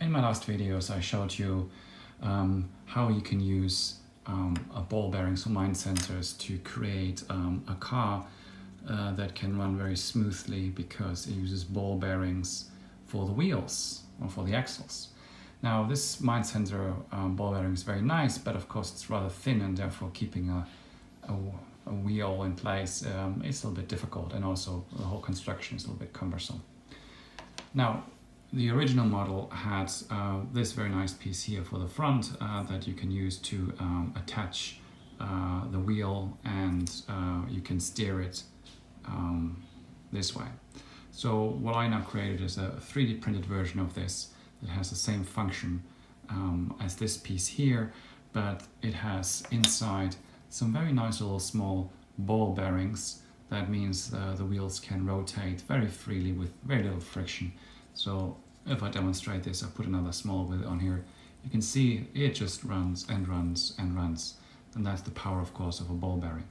In my last videos I showed you how you can use ball bearings or mind sensors to create a car that can run very smoothly because it uses ball bearings for the wheels or for the axles. Now this mind sensor ball bearing is very nice, but of course it's rather thin, and therefore keeping a wheel in place is a little bit difficult, and also the whole construction is a little bit cumbersome. Now the original model had this very nice piece here for the front that you can use to attach the wheel, and you can steer it this way. So what I now created is a 3D printed version of this that has the same function as this piece here, but it has inside some very nice little small ball bearings. That means the wheels can rotate very freely with very little friction. So if I demonstrate this, I put another small wheel on here, you can see it just runs and runs and runs. And that's the power, of course, of a ball bearing.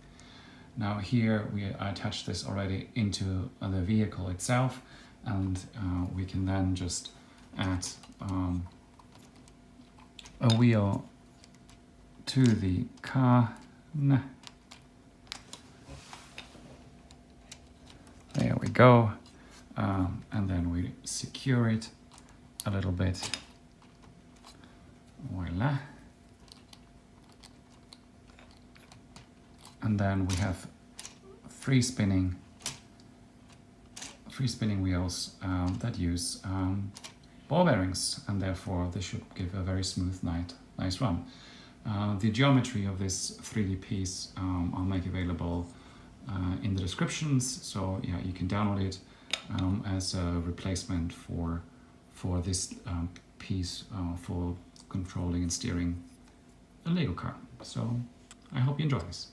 Now here I attached this already into the vehicle itself, and we can then just add a wheel to the car. There we go. And then we secure it a little bit. Voila. And then we have free spinning wheels that use ball bearings, and therefore this should give a very smooth, nice run. The geometry of this 3D piece I'll make available in the descriptions, so yeah, you can download it as a replacement for this piece for controlling and steering a Lego car. So I hope you enjoy this.